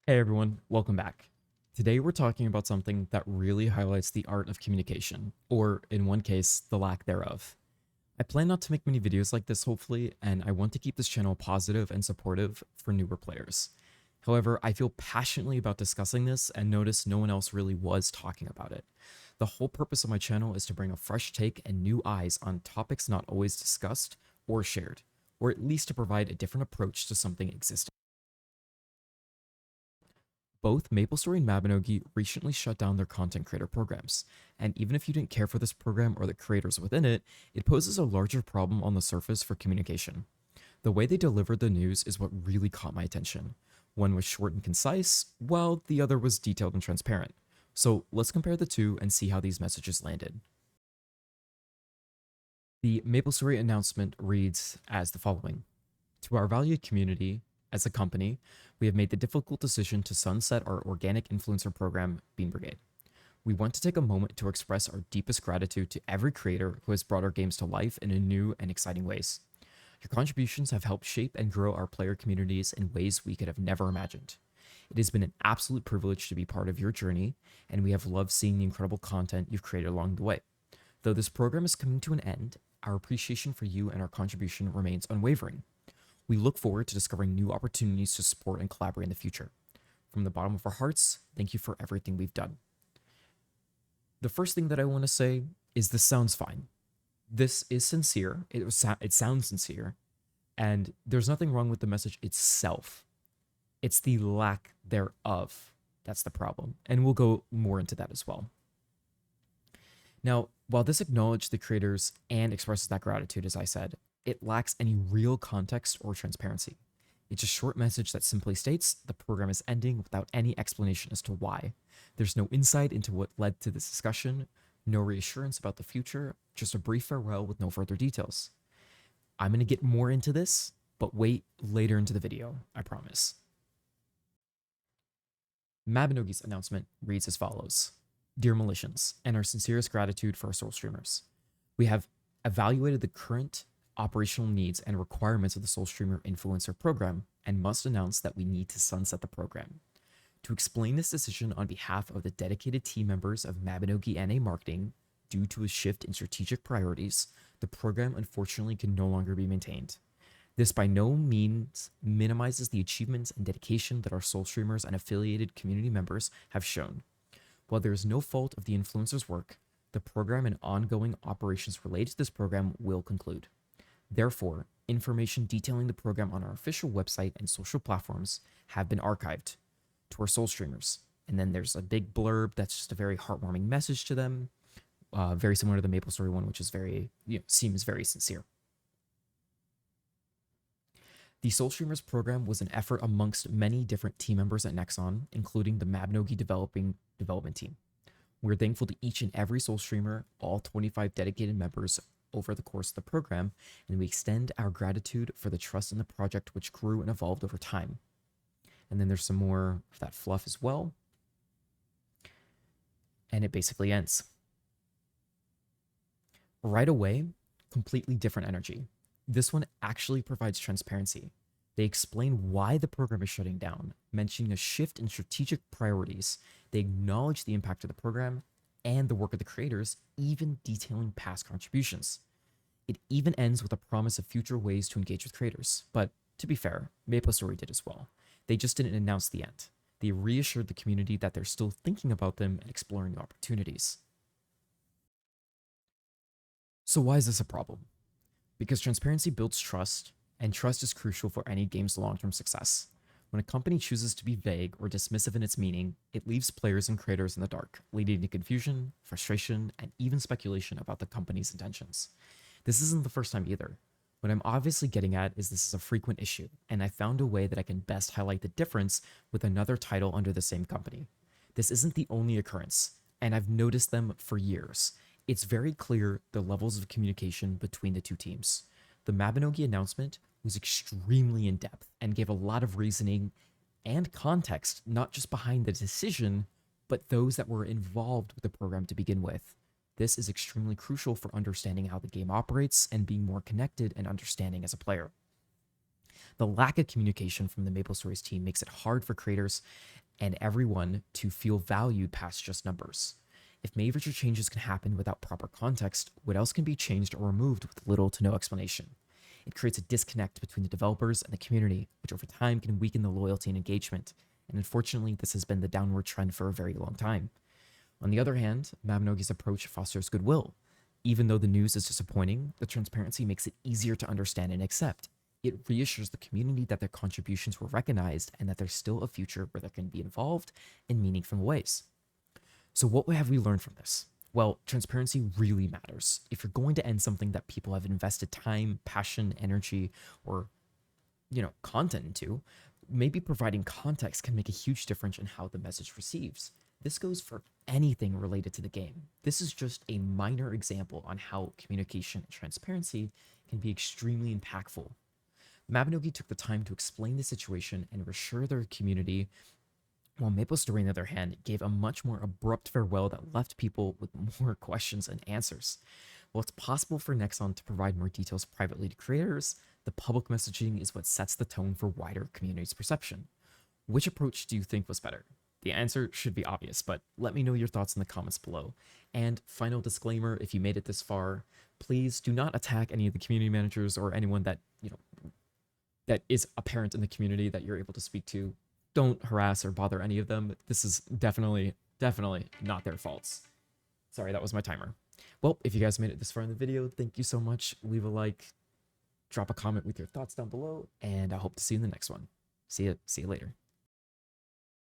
Hey everyone, welcome back. Today we're talking about something that really highlights the art of communication, or in one case, the lack thereof. I plan not to make many videos like this, hopefully, and I want to keep this channel positive and supportive for newer players. However, I feel passionately about discussing this and notice no one else really was talking about it. The whole purpose of my channel is to bring a fresh take and new eyes on topics not always discussed or shared, or at least to provide a different approach to something existing. Both MapleStory and Mabinogi recently shut down their content creator programs, and even if you didn't care for this program or the creators within it, it poses a larger problem on the surface for communication. The way they delivered the news is what really caught my attention. One was short and concise, while the other was detailed and transparent. So let's compare the two and see how these messages landed. The MapleStory announcement reads as the following: To our valued community, as a company, we have made the difficult decision to sunset our organic influencer program, Bean Brigade. We want to take a moment to express our deepest gratitude to every creator who has brought our games to life in new and exciting ways. Your contributions have helped shape and grow our player communities in ways we could have never imagined. It has been an absolute privilege to be part of your journey, and we have loved seeing the incredible content you've created along the way. Though this program is coming to an end, our appreciation for you and our contribution remains unwavering. We look forward to discovering new opportunities to support and collaborate in the future. From the bottom of our hearts, thank you for everything we've done. The first thing that I want to say is this sounds fine. This is sincere. It sounds sincere, and there's nothing wrong with the message itself. It's the lack thereof that's the problem, and we'll go more into that as well. Now, while this acknowledges the creators and expresses that gratitude, as I said, it lacks any real context or transparency. It's a short message that simply states the program is ending without any explanation as to why. There's no insight into what led to this discussion, no reassurance about the future, just a brief farewell with no further details. I'm going to get more into this, but wait later into the video, I promise. Mabinogi's announcement reads as follows: Dear Militians, and our sincerest gratitude for our soul streamers. We have evaluated the current operational needs and requirements of the Soul Streamer Influencer program and must announce that we need to sunset the program. To explain this decision on behalf of the dedicated team members of Mabinogi NA Marketing, due to a shift in strategic priorities, the program unfortunately can no longer be maintained. This by no means minimizes the achievements and dedication that our Soul Streamers and affiliated community members have shown. While there is no fault of the influencer's work, the program and ongoing operations related to this program will conclude. Therefore, information detailing the program on our official website and social platforms have been archived to our Soul Streamers. And then there's a big blurb that's just a very heartwarming message to them, very similar to the MapleStory one, which is seems very sincere. The Soul Streamers program was an effort amongst many different team members at Nexon, including the Mabinogi development team. We're thankful to each and every Soul Streamer, all 25 dedicated members over the course of the program, and we extend our gratitude for the trust in the project which grew and evolved over time. And then there's some more of that fluff as well. And it basically ends. Right away, completely different energy. This one actually provides transparency. They explain why the program is shutting down, mentioning a shift in strategic priorities. They acknowledge the impact of the program and the work of the creators, even detailing past contributions. It even ends with a promise of future ways to engage with creators. But to be fair, MapleStory did as well. They just didn't announce the end. They reassured the community that they're still thinking about them and exploring new opportunities. So why is this a problem? Because transparency builds trust, and trust is crucial for any game's long-term success. When a company chooses to be vague or dismissive in its meaning, it leaves players and creators in the dark, leading to confusion, frustration, and even speculation about the company's intentions. This isn't the first time either. What I'm obviously getting at is this is a frequent issue, and I found a way that I can best highlight the difference with another title under the same company. This isn't the only occurrence, and I've noticed them for years. It's very clear the levels of communication between the two teams. The Mabinogi announcement was extremely in depth and gave a lot of reasoning and context, not just behind the decision, but those that were involved with the program to begin with. This is extremely crucial for understanding how the game operates and being more connected and understanding as a player. The lack of communication from the MapleStories team makes it hard for creators and everyone to feel valued past just numbers. If major changes can happen without proper context, what else can be changed or removed with little to no explanation? It creates a disconnect between the developers and the community, which over time can weaken the loyalty and engagement. And unfortunately, this has been the downward trend for a very long time. On the other hand, Mabinogi's approach fosters goodwill. Even though the news is disappointing, the transparency makes it easier to understand and accept. It reassures the community that their contributions were recognized and that there's still a future where they can be involved in meaningful ways. So, what have we learned from this? Well, transparency really matters. If you're going to end something that people have invested time, passion, energy, or content into, maybe providing context can make a huge difference in how the message receives. This goes for anything related to the game. This is just a minor example on how communication and transparency can be extremely impactful. Mabinogi took the time to explain the situation and reassure their community, while MapleStory, on the other hand, gave a much more abrupt farewell that left people with more questions and answers. While it's possible for Nexon to provide more details privately to creators, the public messaging is what sets the tone for wider community's perception. Which approach do you think was better? The answer should be obvious, but let me know your thoughts in the comments below. And final disclaimer, if you made it this far, please do not attack any of the community managers or anyone that, that is apparent in the community that you're able to speak to. Don't harass or bother any of them. This is definitely not their faults. Sorry, that was my timer. Well, if you guys made it this far in the video, thank you so much. Leave a like, drop a comment with your thoughts down below, and I hope to see you in the next one. See you later.